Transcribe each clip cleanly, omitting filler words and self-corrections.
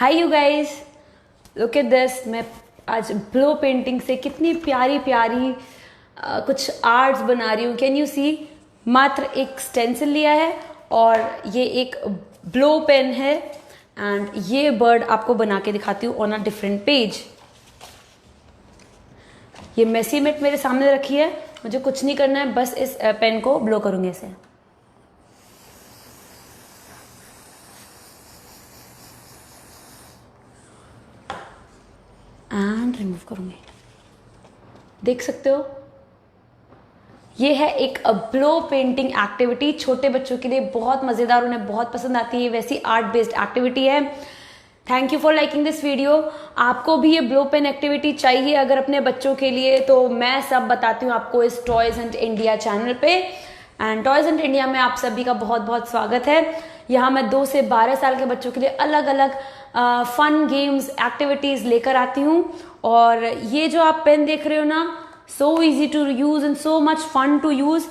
Hi you guys, look at this. मैं आज blow painting से कितनी प्यारी प्यारी कुछ आर्ट्स बना रही हूँ। Can you see? मात्र एक स्टेंसिल लिया है और ये एक ब्लो पेन है एंड ये बर्ड आपको बना के दिखाती हूँ ऑन अ डिफरेंट पेज। ये मेसी मेट मेरे सामने रखी है, मुझे कुछ नहीं करना है, बस इस पेन को ब्लो करूँगी ऐसे। एंड रिमूव करूंगी। देख सकते हो, ये है एक ब्लो पेंटिंग एक्टिविटी। छोटे बच्चों के लिए बहुत मजेदार, उन्हें बहुत पसंद आती है। वैसी आर्ट बेस्ड एक्टिविटी है। Thank you for liking this video. आपको भी ये ब्लो पेन एक्टिविटी चाहिए अगर अपने बच्चों के लिए, तो मैं सब बताती हूँ आपको इस टॉयज एंड इंडिया चैनल पे। एंड टॉयज एंड इंडिया में आप सभी का बहुत बहुत स्वागत है। यहाँ मैं 2 से 12 साल के बच्चों के लिए अलग अलग फन गेम्स एक्टिविटीज लेकर आती हूँ। और ये जो आप पेन देख रहे हो ना, so easy to use and so much fun to use.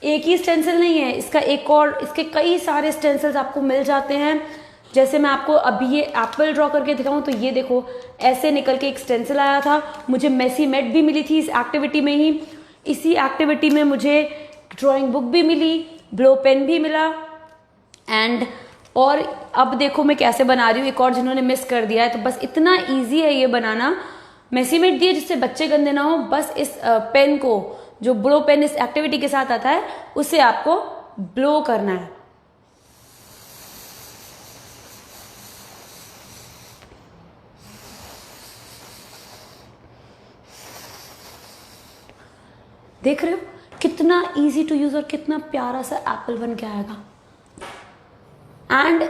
एक ही स्टेंसिल नहीं है, इसका एक और, इसके कई सारे स्टेंसिल्स आपको मिल जाते हैं। जैसे मैं आपको अभी ये एप्पल ड्रॉ करके दिखाऊं तो ये देखो, ऐसे निकल के एक स्टेंसिल आया था। मुझे मेसी मेट भी मिली थी इस एक्टिविटी में ही। इसी एक्टिविटी में मुझे ड्राइंग बुक भी मिली, ब्लो पेन भी मिला। एंड और अब देखो मैं कैसे बना रही हूँ। एक और जिन्होंने मिस कर दिया है, तो बस इतना इजी है ये बनाना। मेसी मेट दिए जिससे बच्चे गंदे ना हो, बस इस पेन को, जो ब्लो पेन इस एक्टिविटी के साथ आता है, उसे आपको ब्लो करना है। देख रहे हो कितना इजी टू यूज और कितना प्यारा सा एप्पल बन के आएगा। एंड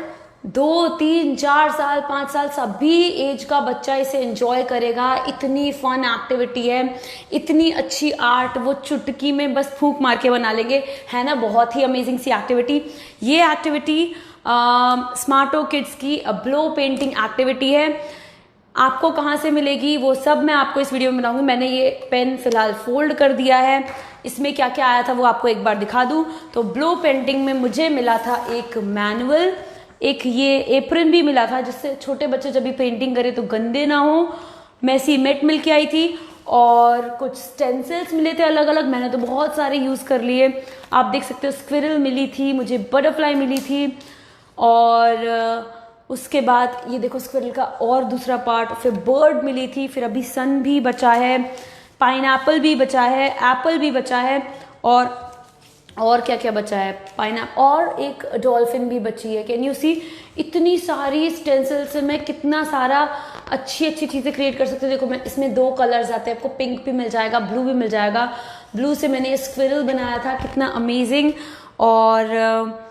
2, 3, 4 साल, 5 साल सभी एज का बच्चा इसे एंजॉय करेगा। इतनी फन एक्टिविटी है, इतनी अच्छी आर्ट, वो चुटकी में बस फूंक मार के बना लेंगे, है ना। बहुत ही अमेजिंग सी एक्टिविटी। ये एक्टिविटी स्मार्टो किड्स की ब्लो पेंटिंग एक्टिविटी है। आपको कहाँ से मिलेगी वो सब मैं आपको इस वीडियो में बताऊंगी। मैंने ये पेन फिलहाल फोल्ड कर दिया है। इसमें क्या क्या आया था वो आपको एक बार दिखा दूं। तो ब्लो पेंटिंग में मुझे मिला था एक मैनुअल, एक ये एप्रन भी मिला था, जिससे छोटे बच्चे जब भी पेंटिंग करे तो गंदे ना हो। मेसी मेट मिल के आई थी और कुछ स्टेंसिल्स मिले थे अलग अलग। मैंने तो बहुत सारे यूज कर लिए। आप देख सकते हो, स्क्विरल मिली थी मुझे, बटरफ्लाई मिली थी, और उसके बाद ये देखो स्क्विरल का और दूसरा पार्ट, फिर बर्ड मिली थी, फिर अभी सन भी बचा है, पाइनएप्पल भी बचा है, एप्पल भी बचा है, और क्या क्या बचा है, पाइनएप्पल, और एक डॉल्फिन भी बची है। Can you see? इतनी सारी स्टेंसिल से मैं कितना सारा अच्छी अच्छी चीजें क्रिएट कर सकती हूँ। देखो मैं इसमें 2 कलर्स आते हैं, आपको पिंक भी मिल जाएगा, ब्लू भी मिल जाएगा। ब्लू से मैंने ये स्क्विरल बनाया था, कितना अमेजिंग और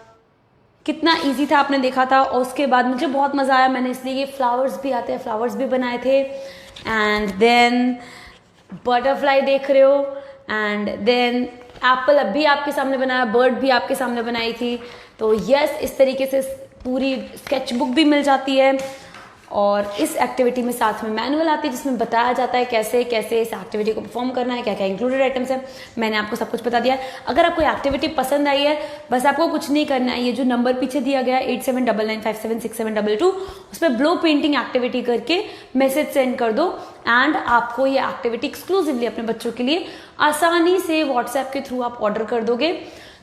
कितना इजी था, आपने देखा था। और उसके बाद मुझे बहुत मजा आया, मैंने इसलिए ये फ्लावर्स भी आते हैं, फ्लावर्स भी बनाए थे। एंड देन बटरफ्लाई देख रहे हो, एंड देन एप्पल अभी आपके सामने बनाया, बर्ड भी आपके सामने बनाई थी। तो यस, इस तरीके से पूरी स्केच बुक भी मिल जाती है। और इस एक्टिविटी में साथ में मैनुअल आती है, जिसमें बताया जाता है कैसे कैसे इस एक्टिविटी को परफॉर्म करना है, क्या क्या इंक्लूडेड आइटम्स है। मैंने आपको सब कुछ बता दिया है। अगर आपको एक्टिविटी पसंद आई है, बस आपको कुछ नहीं करना है। ये जो नंबर पीछे दिया गया है 8799576722, उस पर ब्लो पेंटिंग एक्टिविटी करके मैसेज सेंड कर दो। एंड आपको ये एक्टिविटी एक्सक्लूसिवली अपने बच्चों के लिए आसानी से व्हाट्सएप के थ्रू आप ऑर्डर कर दोगे।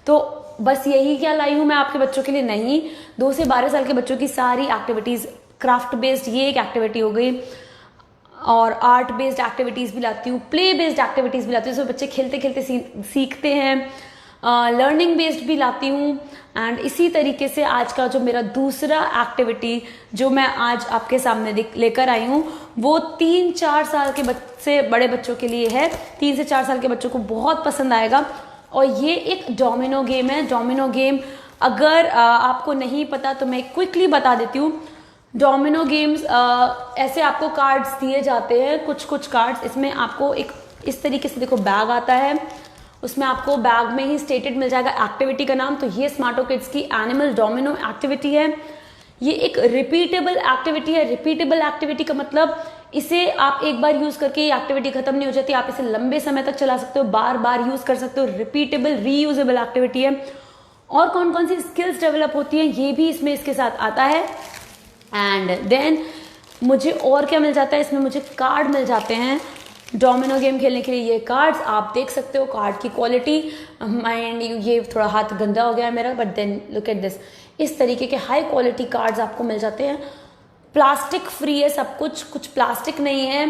तो बस यही क्या लाई हूं मैं आपके बच्चों के लिए? नहीं, 2 से 12 साल के बच्चों की सारी एक्टिविटीज, क्राफ्ट बेस्ड ये एक एक्टिविटी हो गई, और आर्ट बेस्ड एक्टिविटीज भी लाती हूँ, प्ले बेस्ड एक्टिविटीज भी लाती हूँ, so बच्चे खेलते खेलते सीखते हैं। लर्निंग बेस्ड भी लाती हूँ। एंड इसी तरीके से आज का जो मेरा दूसरा एक्टिविटी जो मैं आज आपके सामने लेकर आई हूँ, वो 3-4 साल के से बड़े बच्चों के लिए है। 3 से 4 साल के बच्चों को बहुत पसंद आएगा। और ये एक डोमिनो गेम है। डोमिनो गेम अगर आपको नहीं पता तो मैं क्विकली बता देती हूँ। डोमिनो गेम्स ऐसे आपको कार्ड्स दिए जाते हैं, कुछ कुछ कार्ड्स। इसमें आपको एक इस तरीके से देखो बैग आता है, उसमें आपको बैग में ही स्टेटेड मिल जाएगा एक्टिविटी का नाम। तो ये स्मार्टो किड्स की एनिमल डोमिनो एक्टिविटी है। ये एक रिपीटेबल एक्टिविटी है। रिपीटेबल एक्टिविटी का मतलब इसे आप एक बार यूज करके ये एक्टिविटी खत्म नहीं हो जाती, आप इसे लंबे समय तक चला सकते हो, बार बार यूज कर सकते हो। रिपीटेबल रीयूजेबल एक्टिविटी है। और कौन कौन सी स्किल्स डेवलप होती हैं ये भी इसमें इसके साथ आता है। एंड देन मुझे और क्या मिल जाता है इसमें, मुझे कार्ड मिल जाते हैं डोमिनो गेम खेलने के लिए। ये कार्ड्स आप देख सकते हो, कार्ड की क्वालिटी, माइंड ये थोड़ा हाथ गंदा हो गया है मेरा, but then look at this, इस तरीके के हाई क्वालिटी कार्ड्स आपको मिल जाते हैं। प्लास्टिक फ्री है सब कुछ, कुछ प्लास्टिक नहीं है,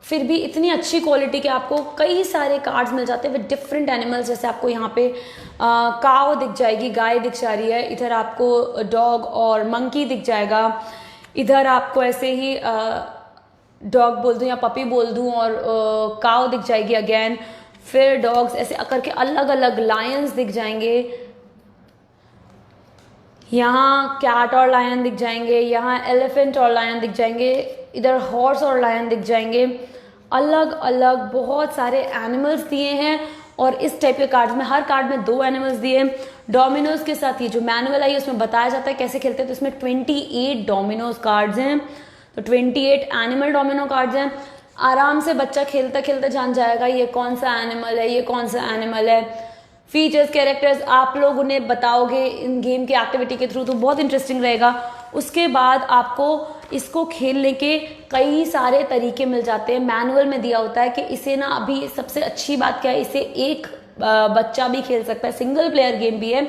फिर भी इतनी अच्छी क्वालिटी के आपको कई सारे कार्ड्स मिल जाते हैं विद डिफरेंट एनिमल्स। जैसे आपको यहाँ पे काव दिख जाएगी, गाय दिख जा रही है, इधर आपको डॉग और मंकी दिख जाएगा, इधर आपको ऐसे ही डॉग बोल दूँ या पपी बोल दूँ और काव दिख जाएगी अगेन, फिर डॉग्स ऐसे करके अलग अलग लायंस दिख जाएंगे, यहाँ कैट और लायन दिख जाएंगे, यहाँ एलिफेंट और लायन दिख जाएंगे, इधर हॉर्स और लायन दिख जाएंगे, अलग अलग बहुत सारे एनिमल्स दिए हैं। और इस टाइप के कार्ड्स में हर कार्ड में 2 एनिमल्स दिए हैं। डोमिनोज के साथ ये जो मैनुअल आई है उसमें बताया जाता है कैसे खेलते हैं, तो इसमें 28 डोमिनोज कार्ड्स हैं, तो 28 एनिमल डोमिनो कार्ड्स हैं। आराम से बच्चा खेलता खेलता जान जाएगा ये कौन सा एनिमल है, ये कौन सा एनिमल है। फीचर्स, कैरेक्टर्स आप लोग उन्हें बताओगे इन गेम की एक्टिविटी के थ्रू, तो बहुत इंटरेस्टिंग रहेगा। उसके बाद आपको इसको खेलने के कई सारे तरीके मिल जाते हैं। मैनुअल में दिया होता है कि इसे ना, अभी सबसे अच्छी बात क्या है, इसे एक बच्चा भी खेल सकता है, सिंगल प्लेयर गेम भी है,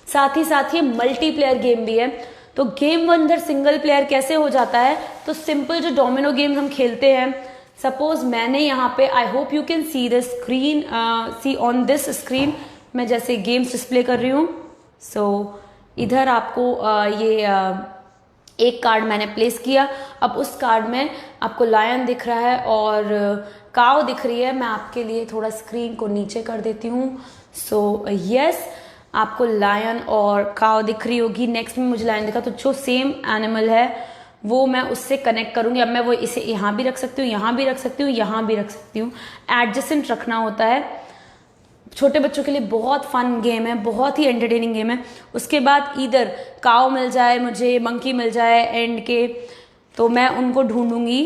साथ ही ये मल्टीप्लेयर गेम भी है। तो गेम अंदर सिंगल प्लेयर कैसे हो जाता है, तो सिंपल जो डोमिनो गेम हम खेलते हैं, सपोज मैंने यहाँ पे, I hope you can see the screen, see on this screen, मैं जैसे गेम्स डिस्प्ले कर रही हूँ। सो इधर आपको ये एक कार्ड मैंने प्लेस किया, अब उस कार्ड में आपको लायन दिख रहा है और काव दिख रही है। मैं आपके लिए थोड़ा स्क्रीन को नीचे कर देती हूँ। सो यस, आपको लायन और काव दिख रही होगी। नेक्स्ट में मुझे लायन दिखा, तो जो सेम एनिमल है वो मैं उससे कनेक्ट करूँगी। अब मैं वो इसे यहाँ भी रख सकती हूँ, यहाँ भी रख सकती हूँ, यहाँ भी रख सकती हूँ, एडजेसेंट रखना होता है। छोटे बच्चों के लिए बहुत फन गेम है, बहुत ही एंटरटेनिंग गेम है। उसके बाद इधर काव मिल जाए मुझे, मंकी मिल जाए एंड के, तो मैं उनको ढूंढूंगी।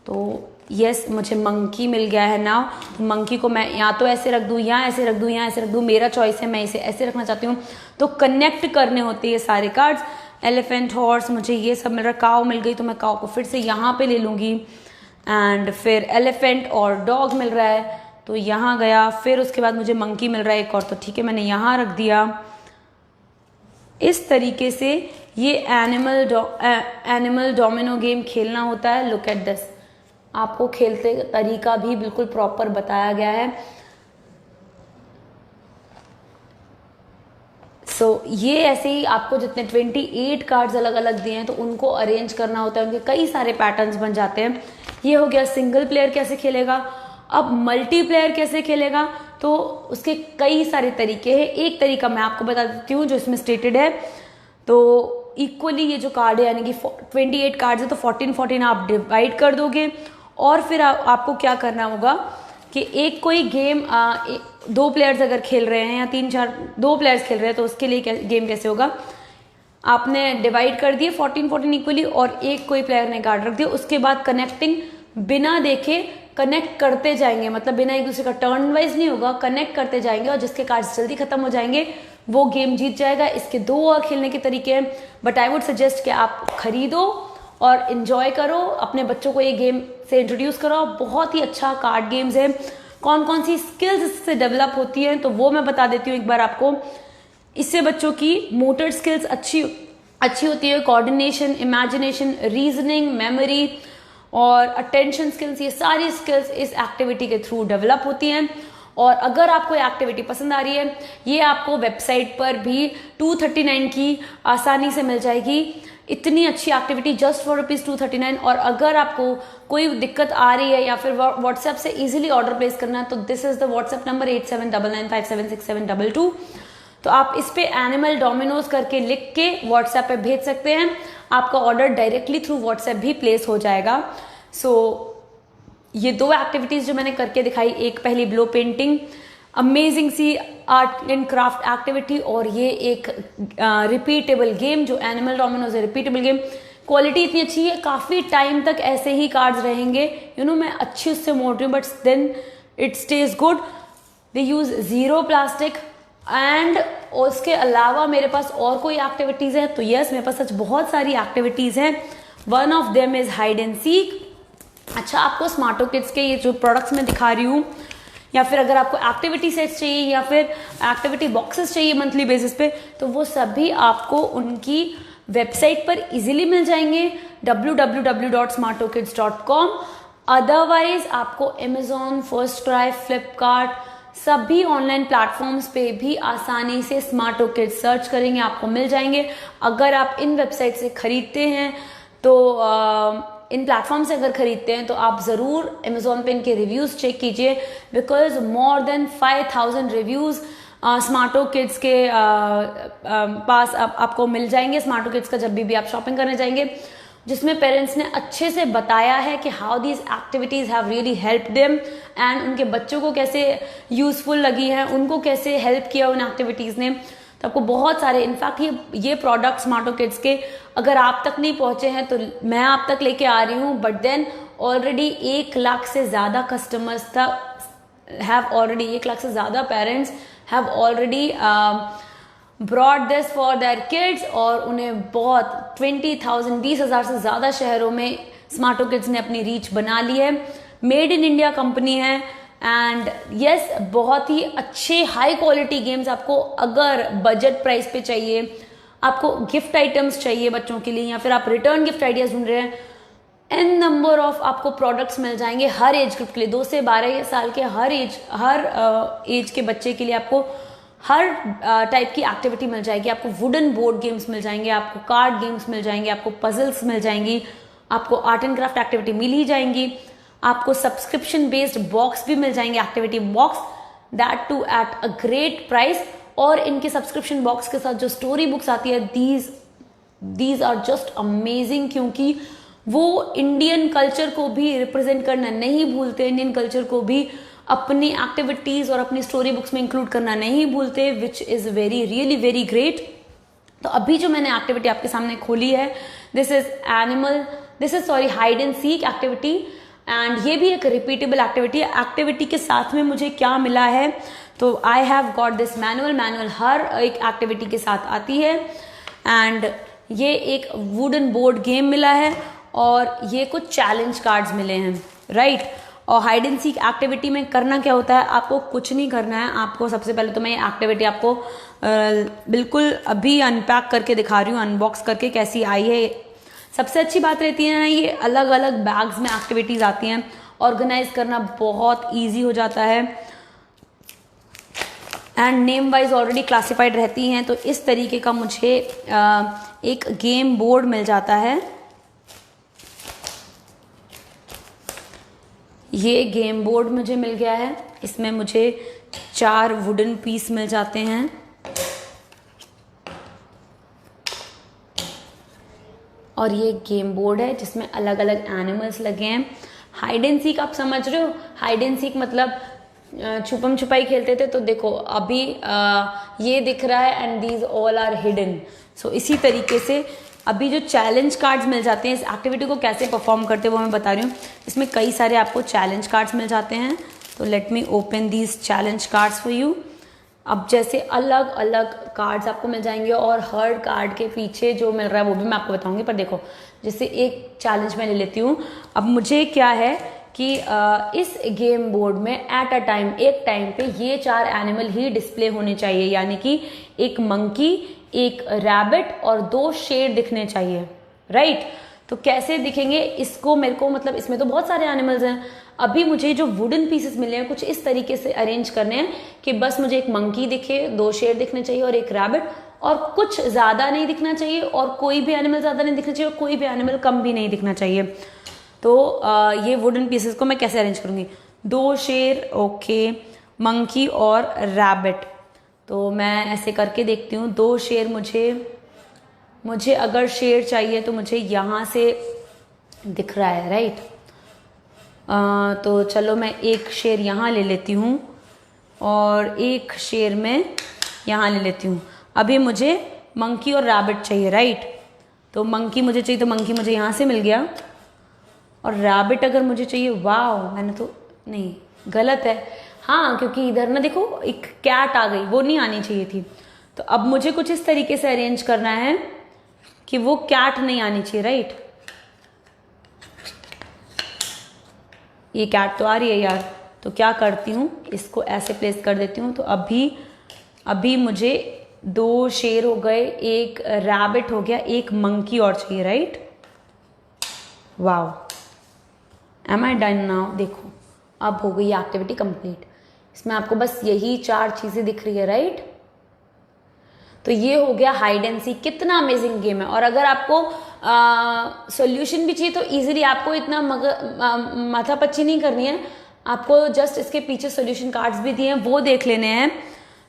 तो यस, मुझे मंकी मिल गया है ना, तो मंकी को मैं या तो ऐसे रख दूँ, या ऐसे रख दूँ, या ऐसे रख दूँ, मेरा चॉइस है, मैं इसे ऐसे रखना चाहती हूँ। तो कनेक्ट करने होते हैं सारे कार्ड्स। एलिफेंट, हॉर्स, मुझे ये सब मिल रहा है। काव मिल गई तो मैं काव को फिर से यहाँ पे ले लूँगी, एंड फिर एलिफेंट और डॉग मिल रहा है तो यहाँ गया, फिर उसके बाद मुझे मंकी मिल रहा है एक और, तो ठीक है मैंने यहाँ रख दिया। इस तरीके से ये एनिमल डोमिनो गेम खेलना होता है। लुक एट दिस, आपको खेलते तरीका भी बिल्कुल प्रॉपर बताया गया है। सो ये ऐसे ही आपको जितने 28 कार्ड्स अलग अलग दिए हैं तो उनको अरेंज करना होता है, उनके कई सारे पैटर्न्स बन जाते हैं। ये हो गया सिंगल प्लेयर कैसे खेलेगा। अब मल्टीप्लेयर कैसे खेलेगा, तो उसके कई सारे तरीके हैं। एक तरीका मैं आपको बता देती हूँ जो इसमें स्टेटेड है। तो इक्वली ये जो कार्ड है, यानी कि 28 कार्ड्स है, तो 14 आप डिवाइड कर दोगे और फिर आपको क्या करना होगा कि एक कोई गेम 2 प्लेयर्स अगर खेल रहे हैं या 3-4 2 प्लेयर्स खेल रहे हैं तो उसके लिए गेम कैसे होगा, आपने डिवाइड कर दिए 14 इक्वली और एक कोई प्लेयर ने कार्ड रख दिया। उसके बाद कनेक्टिंग बिना देखे कनेक्ट करते जाएंगे, मतलब बिना एक दूसरे का टर्न वाइज नहीं होगा, कनेक्ट करते जाएंगे और जिसके कार्ड्स जल्दी खत्म हो जाएंगे वो गेम जीत जाएगा। इसके 2 और खेलने के तरीके हैं, बट आई वुड सजेस्ट कि आप खरीदो और एंजॉय करो, अपने बच्चों को ये गेम से इंट्रोड्यूस करो। बहुत ही अच्छा कार्ड गेम्स है। कौन कौन सी स्किल्स इससे डेवलप होती हैं तो वो मैं बता देती हूँ एक बार आपको। इससे बच्चों की मोटर स्किल्स अच्छी होती है, कोऑर्डिनेशन, इमेजिनेशन, रीजनिंग, मेमोरी और अटेंशन स्किल्स, ये सारी स्किल्स इस एक्टिविटी के थ्रू डेवलप होती हैं। और अगर आपको ये एक्टिविटी पसंद आ रही है, ये आपको वेबसाइट पर भी 239 की आसानी से मिल जाएगी। इतनी अच्छी एक्टिविटी जस्ट फॉर ₹239। और अगर आपको कोई दिक्कत आ रही है या फिर व्हाट्सएप से इजीली ऑर्डर प्लेस करना है तो this is the WhatsApp number 8799576722। तो आप इस पे एनिमल डोमिनोज करके लिख के व्हाट्सएप पे भेज सकते हैं, आपका ऑर्डर डायरेक्टली थ्रू व्हाट्सएप भी प्लेस हो जाएगा। सो ये 2 एक्टिविटीज जो मैंने करके दिखाई, एक पहली ब्लो पेंटिंग, अमेजिंग सी आर्ट एंड क्राफ्ट एक्टिविटी, और ये एक रिपीटेबल गेम जो एनिमल डोमिनोज है, रिपीटेबल गेम। क्वालिटी इतनी अच्छी है, काफी टाइम तक ऐसे ही कार्ड्स रहेंगे। मैं अच्छी उससे मोड़ रही हूँ but then it stays good. They use 0 plastic and उसके अलावा मेरे पास और कोई एक्टिविटीज है तो यस, मेरे पास सच बहुत सारी एक्टिविटीज हैं। One of them is hide and seek. अच्छा, आपको स्मार्टो किड्स के ये जो प्रोडक्ट्स मैं दिखा रही हूँ, या फिर अगर आपको एक्टिविटी सेट्स चाहिए या फिर एक्टिविटी बॉक्सेस चाहिए मंथली बेसिस पे, तो वो सभी आपको उनकी वेबसाइट पर इजीली मिल जाएंगे, www.smartokids.com। अदरवाइज आपको अमेजोन, फर्स्ट क्राई, फ्लिपकार्ट, सभी ऑनलाइन प्लेटफॉर्म्स पे भी आसानी से स्मार्टो किड्स सर्च करेंगे, आपको मिल जाएंगे। अगर आप इन वेबसाइट से खरीदते हैं तो इन प्लेटफॉर्म से अगर खरीदते हैं तो आप ज़रूर अमेजोन पे इनके रिव्यूज़ चेक कीजिए, because more than 5000 reviews Smarto Kids के पास आपको मिल जाएंगे, स्मार्टो किड्स का जब भी आप शॉपिंग करने जाएंगे, जिसमें पेरेंट्स ने अच्छे से बताया है कि how these activities have really help them and उनके बच्चों को कैसे यूजफुल लगी है, उनको कैसे हेल्प किया उन एक्टिविटीज़ ने। तो आपको बहुत सारे, इनफैक्ट ये प्रोडक्ट स्मार्टो किड्स के अगर आप तक नहीं पहुंचे हैं तो मैं आप तक लेके आ रही हूँ, बट देन ऑलरेडी 1 लाख से ज़्यादा कस्टमर्स तक हैव ऑलरेडी, 1 लाख से ज़्यादा parents have already brought this for their kids, और उन्हें बहुत 20,000 से ज़्यादा शहरों में स्मार्टो किड्स ने अपनी रीच बना ली है। मेड इन इंडिया कंपनी है एंड यस, बहुत ही अच्छे हाई क्वालिटी गेम्स आपको अगर बजट प्राइस पे चाहिए, आपको गिफ्ट आइटम्स चाहिए बच्चों के लिए, या फिर आप रिटर्न गिफ्ट आइडियाज ढूंढ रहे हैं, एन नंबर ऑफ आपको प्रोडक्ट्स मिल जाएंगे हर एज ग्रुप के लिए। 2 से 12 साल के हर एज के बच्चे के लिए आपको हर टाइप की एक्टिविटी मिल जाएगी। आपको वुडन बोर्ड गेम्स मिल जाएंगे, आपको कार्ड गेम्स मिल जाएंगे, आपको पजल्स मिल जाएंगी, आपको आर्ट एंड क्राफ्ट एक्टिविटी मिल ही जाएंगी, आपको सब्सक्रिप्शन बेस्ड बॉक्स भी मिल जाएंगे, activity box, that too at a great price. और इनके सब्सक्रिप्शन बॉक्स के साथ जो स्टोरी बुक्स आती है, दीज आर जस्ट अमेजिंग, क्योंकि वो इंडियन कल्चर को भी रिप्रेजेंट करना नहीं भूलते, इंडियन कल्चर को भी अपनी एक्टिविटीज और अपनी स्टोरी बुक्स में इंक्लूड करना नहीं भूलते, which is very really very great. तो अभी जो मैंने एक्टिविटी आपके सामने खोली है, this is hide and seek activity, and ये भी एक रिपीटेबल एक्टिविटी है। एक्टिविटी के साथ में मुझे क्या मिला है, तो I have got this manual हर एक एक्टिविटी के साथ आती है, एंड ये एक वुडन बोर्ड गेम मिला है और ये कुछ चैलेंज कार्ड्स मिले हैं, राइट। और हाइड एंड सीक एक्टिविटी में करना क्या होता है, आपको कुछ नहीं करना है। आपको सबसे पहले तो मैं ये एक्टिविटी आपको बिल्कुल अभी अनपैक करके दिखा रही हूँ, अनबॉक्स करके कैसी आई है। सबसे अच्छी बात रहती है ना, ये अलग अलग बैग्स में एक्टिविटीज आती हैं, ऑर्गेनाइज करना बहुत ईजी हो जाता है, and name wise already classified रहती हैं। तो इस तरीके का मुझे एक गेम बोर्ड मिल जाता है। ये गेम बोर्ड मुझे मिल गया है, इसमें मुझे 4 वुडन पीस मिल जाते हैं, और ये गेम बोर्ड है जिसमें अलग अलग एनिमल्स लगे हैं। हाइड एंड सीक आप समझ रहे हो, हाइड एंड सीक मतलब छुपम छुपाई खेलते थे, तो देखो अभी ये दिख रहा है and these all are hidden. So इसी तरीके से अभी जो चैलेंज कार्ड्स मिल जाते हैं, इस एक्टिविटी को कैसे परफॉर्म करते हैं वो मैं बता रही हूँ। इसमें कई सारे आपको चैलेंज कार्ड्स मिल जाते हैं, तो let me open these challenge cards for you. अब जैसे अलग अलग कार्ड्स आपको मिल जाएंगे और हर कार्ड के पीछे जो मिल रहा है वो भी मैं आपको बताऊंगी। पर देखो, जैसे एक चैलेंज मैं ले लेती हूँ। अब मुझे क्या है कि इस गेम बोर्ड में एट अ टाइम, एक टाइम पे ये 4 एनिमल ही डिस्प्ले होने चाहिए, यानी कि एक मंकी, एक रैबिट और 2 शेर दिखने चाहिए, राइट। तो कैसे दिखेंगे इसको, मेरे को मतलब इसमें तो बहुत सारे एनिमल्स हैं। अभी मुझे जो वुडन पीसेस मिले हैं कुछ इस तरीके से अरेंज करने हैं कि बस मुझे एक मंकी दिखे, 2 शेर दिखने चाहिए और एक रैबिट, और कुछ ज्यादा नहीं दिखना चाहिए और कोई भी एनिमल ज्यादा नहीं दिखना चाहिए और कोई भी एनिमल कम भी नहीं दिखना चाहिए। तो ये वुडन पीसेस को मैं कैसे अरेंज करूंगी, 2 शेर, ओके, मंकी और रैबिट। तो मैं ऐसे करके देखती हूँ। 2 शेर मुझे अगर शेर चाहिए तो मुझे यहाँ से दिख रहा है, राइट। तो चलो मैं एक शेर यहाँ ले लेती हूँ और एक शेर मैं यहाँ ले लेती हूँ। अभी मुझे मंकी और रैबिट चाहिए, राइट। तो मंकी मुझे चाहिए, तो मंकी मुझे यहाँ से मिल गया, और रैबिट अगर मुझे चाहिए, वाह, मैंने तो नहीं, गलत है, हाँ, क्योंकि इधर ना देखो एक कैट आ गई, वो नहीं आनी चाहिए थी। तो अब मुझे कुछ इस तरीके से अरेंज करना है कि वो कैट नहीं आनी चाहिए, राइट। ये कैट तो आ रही है यार, तो क्या करती हूँ, इसको ऐसे प्लेस कर देती हूँ। तो अभी मुझे 2 शेर हो गए, एक रैबिट हो गया, एक मंकी और चाहिए, right. Wow, am I done now. देखो अब हो गई एक्टिविटी कंप्लीट। इसमें आपको बस यही 4 चीजें दिख रही है, राइट। तो ये हो गया हाइड एंड सीक। कितना अमेजिंग गेम है। और अगर आपको सॉल्यूशन भी चाहिए तो इजीली, आपको इतना माथापच्ची नहीं करनी है, आपको जस्ट इसके पीछे सॉल्यूशन कार्ड्स भी दिए हैं, वो देख लेने हैं।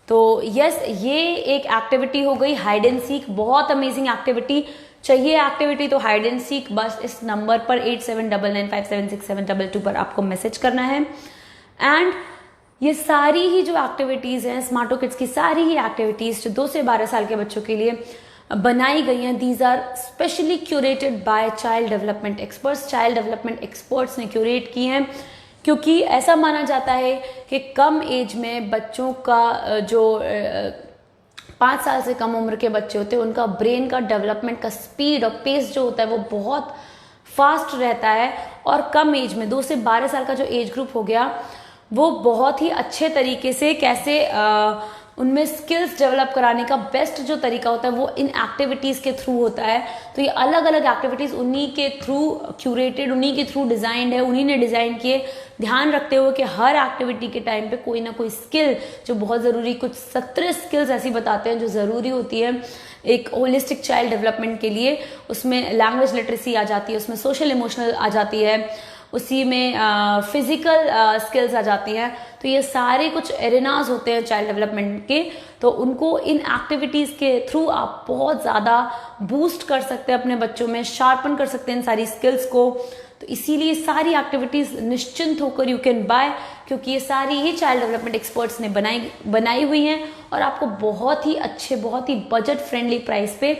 तो यस, ये एक एक्टिविटी हो गई हाइड एंड सीक, बहुत अमेजिंग एक्टिविटी। चाहिए एक्टिविटी तो हाइड एंड सीक, बस इस नंबर पर 8799576722 पर आपको मैसेज करना है। एंड ये सारी ही जो एक्टिविटीज हैं स्मार्टो किड्स की, सारी ही एक्टिविटीज जो 2 से 12 साल के बच्चों के लिए बनाई गई हैं, these are specially curated by child development experts. Child development experts ने क्यूरेट की हैं, क्योंकि ऐसा माना जाता है कि कम एज में बच्चों का जो 5 साल से कम उम्र के बच्चे होते हैं, उनका ब्रेन का डेवलपमेंट का स्पीड और पेस जो होता है वो बहुत फास्ट रहता है। और कम एज में 2 से 12 साल का जो एज ग्रुप हो गया, वो बहुत ही अच्छे तरीके से कैसे उनमें स्किल्स डेवलप कराने का बेस्ट जो तरीका होता है वो इन एक्टिविटीज के थ्रू होता है। तो ये अलग अलग एक्टिविटीज उन्हीं के थ्रू क्यूरेटेड, उन्हीं के थ्रू डिजाइंड है, उन्हीं ने डिजाइन किए, ध्यान रखते हुए कि हर एक्टिविटी के टाइम पे कोई ना कोई स्किल जो बहुत जरूरी, कुछ 17 स्किल्स ऐसी बताते हैं जो जरूरी होती है एक होलिस्टिक चाइल्ड डेवलपमेंट के लिए। उसमें लैंग्वेज लिटरेसी आ जाती है, उसमें सोशल इमोशनल आ जाती है, उसी में फिजिकल स्किल्स आ जाती हैं। तो ये सारे कुछ एरिनाज होते हैं चाइल्ड डेवलपमेंट के, तो उनको इन एक्टिविटीज के थ्रू आप बहुत ज़्यादा बूस्ट कर सकते हैं अपने बच्चों में, शार्पन कर सकते हैं इन सारी स्किल्स को। तो इसीलिए सारी एक्टिविटीज निश्चिंत होकर यू कैन बाय, क्योंकि ये सारी ही चाइल्ड डेवलपमेंट एक्सपर्ट्स ने बनाई हुई हैं और आपको बहुत ही अच्छे, बहुत ही बजट फ्रेंडली प्राइस पे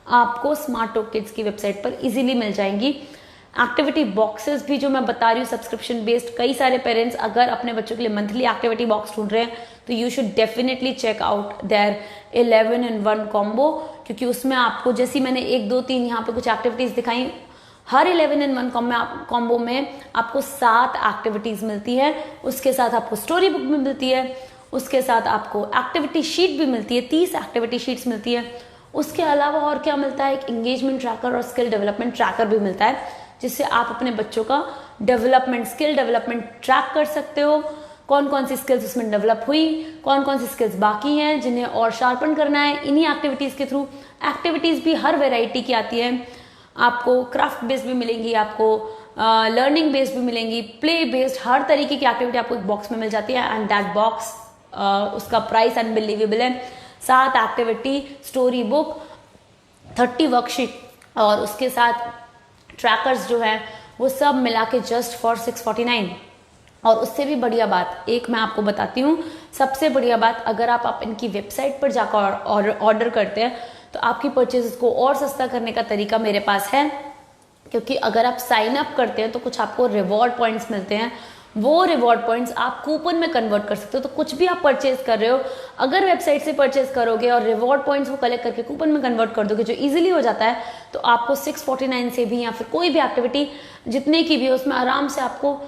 आपको स्मार्टो किड्स की वेबसाइट पर इजीली मिल जाएंगी। एक्टिविटी बॉक्सेस भी जो मैं बता रही हूँ सब्सक्रिप्शन बेस्ड, कई सारे पेरेंट्स अगर अपने बच्चों के लिए मंथली एक्टिविटी बॉक्स ढूंढ रहे हैं तो you should definitely check out their 11-in-1 combo, क्योंकि उसमें आपको, जैसी मैंने 1, 2, 3 यहाँ पे कुछ एक्टिविटीज दिखाई, हर 11-in-1 कॉम्बो में आपको 7 एक्टिविटीज मिलती है। उसके साथ आपको स्टोरी बुक भी मिलती है, उसके साथ आपको एक्टिविटी शीट भी मिलती है, 30 एक्टिविटी शीट्स मिलती है। उसके अलावा और क्या मिलता है, एक एंगेजमेंट ट्रैकर और स्किल डेवलपमेंट ट्रैकर भी मिलता है, जिससे आप अपने बच्चों का डेवलपमेंट, स्किल डेवलपमेंट ट्रैक कर सकते हो। कौन कौन सी स्किल्स उसमें डेवलप हुई, कौन कौन सी स्किल्स बाकी हैं जिन्हें और शार्पन करना है इन्हीं एक्टिविटीज के थ्रू। एक्टिविटीज भी हर वेराइटी की आती है, आपको क्राफ्ट बेस्ड भी मिलेंगी, आपको लर्निंग बेस्ड भी मिलेंगी, प्ले बेस्ड, हर तरीके की एक्टिविटी आपको एक बॉक्स में मिल जाती है। एंड दैट बॉक्स, उसका प्राइस अनबिलीवेबल है। 7 एक्टिविटी, स्टोरी बुक, 30 वर्कशीट और उसके साथ ट्रैकर्स जो है वो सब मिला के जस्ट फॉर 649। और उससे भी बढ़िया बात एक मैं आपको बताती हूँ, सबसे बढ़िया बात, अगर आप इनकी वेबसाइट पर जाकर ऑर्डर करते हैं तो आपकी परचेज को और सस्ता करने का तरीका मेरे पास है, क्योंकि अगर आप साइन अप करते हैं तो कुछ आपको रिवॉर्ड पॉइंट्स मिलते हैं। वो रिवॉर्ड पॉइंट्स आप कूपन में कन्वर्ट कर सकते हो। तो कुछ भी आप परचेज कर रहे हो, अगर वेबसाइट से परचेज करोगे और रिवॉर्ड पॉइंट्स वो कलेक्ट करके कूपन में कन्वर्ट कर दोगे, जो इजीली हो जाता है, तो आपको 649 से भी, या फिर कोई भी एक्टिविटी जितने की भी है उसमें आराम से आपको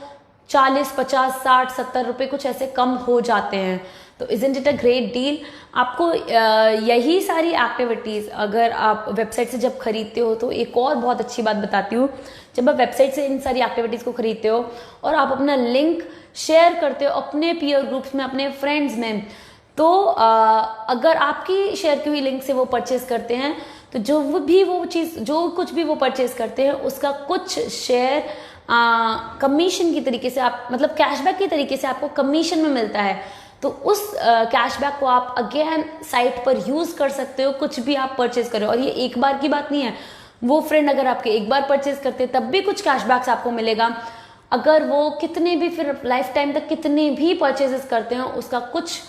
40, 50, 60, 70 रुपए कुछ ऐसे कम हो जाते हैं। तो isn't it a great deal. आपको यही सारी एक्टिविटीज अगर आप वेबसाइट से जब खरीदते हो, तो एक और बहुत अच्छी बात बताती हूँ, जब आप वेबसाइट से इन सारी एक्टिविटीज को खरीदते हो और आप अपना लिंक शेयर करते हो अपने पीयर ग्रुप्स में, अपने फ्रेंड्स में, तो अगर आपकी शेयर की हुई लिंक से वो परचेज करते हैं तो जो कुछ भी वो परचेज करते हैं उसका कुछ शेयर कमीशन की तरीके से, आप मतलब कैशबैक की तरीके से आपको कमीशन में मिलता है। तो उस कैशबैक को आप अगेन साइट पर यूज कर सकते हो, कुछ भी आप परचेज करो। और ये एक बार की बात नहीं है, वो फ्रेंड अगर आपके एक बार परचेज करते हैं तब भी कुछ कैशबैक्स आपको मिलेगा। अगर वो कितने भी, फिर लाइफ टाइम तक कितने भी परचेजेस करते हैं उसका कुछ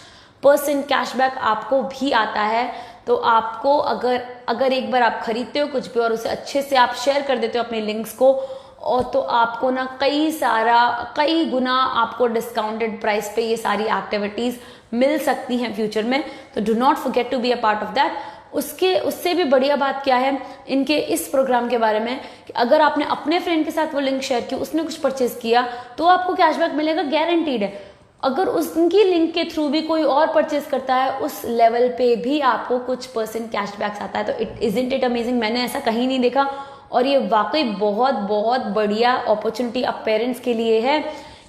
% कैशबैक आपको भी आता है। तो आपको अगर एक बार आप खरीदते हो कुछ भी और उसे अच्छे से आप शेयर कर देते हो अपने लिंक्स को, और तो आपको ना कई गुना आपको डिस्काउंटेड प्राइस पे ये सारी एक्टिविटीज मिल सकती हैं फ्यूचर में। तो do not forget to be a part of that. उसके उससे भी बढ़िया बात क्या है इनके इस प्रोग्राम के बारे में कि अगर आपने अपने फ्रेंड के साथ वो लिंक शेयर की, उसने कुछ परचेज किया तो आपको कैशबैक मिलेगा, गारंटीड है। अगर उनकी लिंक के थ्रू भी कोई और परचेज करता है उस लेवल पे भी आपको कुछ % कैशबैक्स आता है। तो इज़न्ट इट अमेजिंग, मैंने ऐसा कहीं नहीं देखा और ये वाकई बहुत बहुत बढ़िया अपॉर्चुनिटी अब पेरेंट्स के लिए है,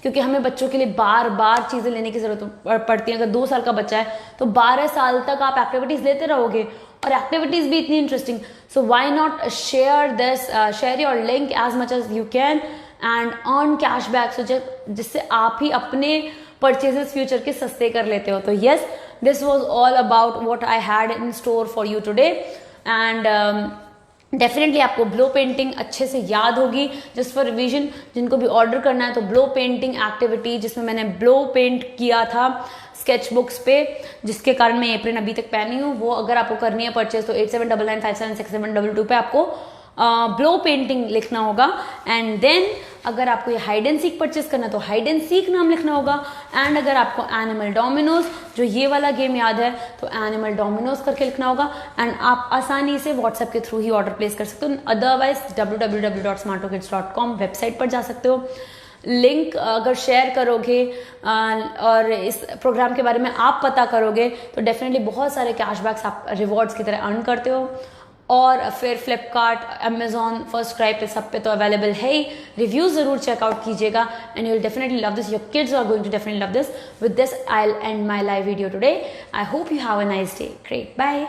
क्योंकि हमें बच्चों के लिए बार बार चीज़ें लेने की ज़रूरत पड़ती है। अगर 2 साल का बच्चा है तो 12 साल तक आप एक्टिविटीज़ लेते रहोगे और एक्टिविटीज़ भी इतनी interesting. So why not share your link as much as you can and earn cashback, जिससे आप ही अपने परचेजेस फ्यूचर के सस्ते कर लेते हो। तो yes, this was all about what I had in store for you today and definitely आपको ब्लो पेंटिंग अच्छे से याद होगी। जस्ट फॉर रिवीजन, जिनको भी ऑर्डर करना है तो ब्लो पेंटिंग एक्टिविटी जिसमें मैंने ब्लो पेंट किया था स्केच बुक्स पे, जिसके कारण मैं एप्रिन अभी तक पहनी हूँ, वो अगर आपको करनी है परचेज तो 8799576722 पे आपको ब्लो पेंटिंग लिखना होगा। एंड देन अगर आपको ये हाइड एंड सीक परचेज करना है तो हाइड एंड सीक नाम लिखना होगा। एंड अगर आपको एनिमल डोमिनोज जो ये वाला गेम याद है तो एनिमल डोमिनोज करके लिखना होगा। एंड आप आसानी से व्हाट्सएप के थ्रू ही ऑर्डर प्लेस कर सकते हो। अदरवाइज www.smartokids.com वेबसाइट पर जा सकते हो। लिंक अगर शेयर करोगे और इस प्रोग्राम के बारे में आप पता करोगे तो डेफिनेटली बहुत सारे कैशबैक्स आप रिवॉर्ड्स की तरह अर्न करते हो। और फिर फ्लिपकार्ट, अमेजॉन, फर्स्ट क्राई पे सब पे तो अवेलेबल है ही। रिव्यूज जरूर चेकआउट कीजिएगा and you will definitely love this, your kids are going to definitely love this. With this I will end my live video today. I hope you have a nice day. Great, bye.